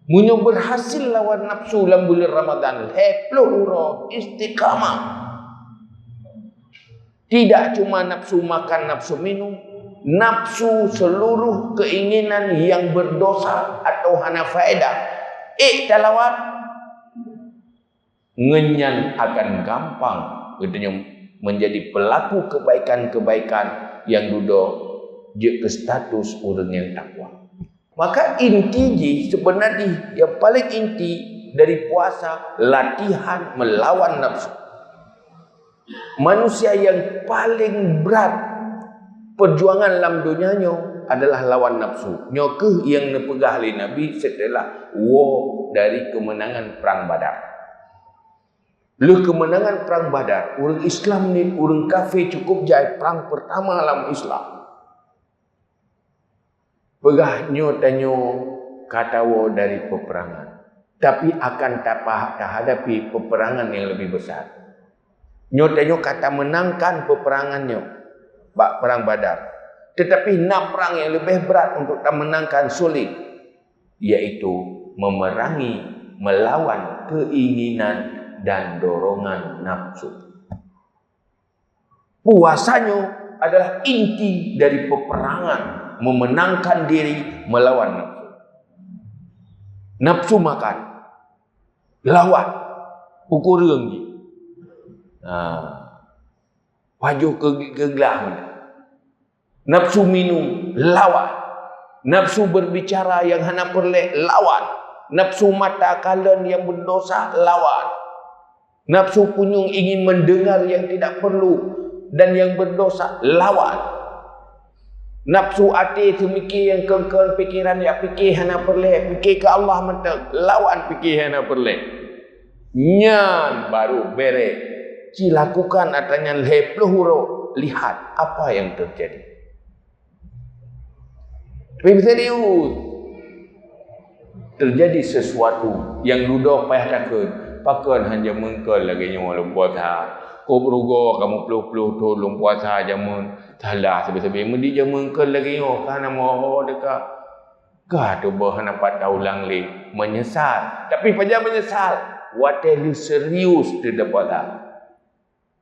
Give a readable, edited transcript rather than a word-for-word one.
Munyo berhasil lawan nafsu dalam bulan Ramadan, heplo istiqamah. Tidak cuma nafsu makan, nafsu minum, nafsu seluruh keinginan yang berdosa atau hana faedah. Talawat ngenyan akan gampang katanya menjadi pelaku kebaikan-kebaikan yang duduk je ke status orang yang takwa. Maka inti sebenarnya yang paling inti dari puasa latihan melawan nafsu. Manusia yang paling berat perjuangan dalam dunianya adalah lawan nafsu. Nyokeh yang nepegah oleh Nabi setelah dari kemenangan perang Badar. Le kemenangan perang Badar, orang Islam ni, orang kafir cukup jaya perang pertama dalam Islam. Pegahnya tanyo katawa dari peperangan, tapi akan hadapi peperangan yang lebih besar. Nyotanyo kata menangkan peperangannya, perang Badar. Tetapi nak perang yang lebih berat untuk menangkan sulit, yaitu memerangi, melawan keinginan dan dorongan nafsu. Puasanya adalah inti dari peperangan, memenangkan diri melawan nafsu. Nafsu makan, lawan, ukur renggi. Wajah kegelah mana. Nafsu minum, lawan. Nafsu berbicara yang hana perlek, lawan. Nafsu mata kalian yang berdosa, lawan. Nafsu punyung ingin mendengar yang tidak perlu dan yang berdosa, lawan. Nafsu hati semikir yang kengkang pikiran yang fikir hana perlek, fikir ke Allah mentek, lawan fikir hana perlek. Nyan baru bere. Lakukan atanya huro, lihat apa yang terjadi. Tapi serius terjadi sesuatu yang duduk payah takut. Pakan hanya mengkal lagi nyawa puasa. Kau berugo kamu peluh-peluh tolong puasa jamun. Salah sebab-sebab mesti jamun mengkal lagi nyawa karena moho dekat. Gado bahana patah ulang li menyesal. Tapi pada menyesal, what lu serius tidak puasa.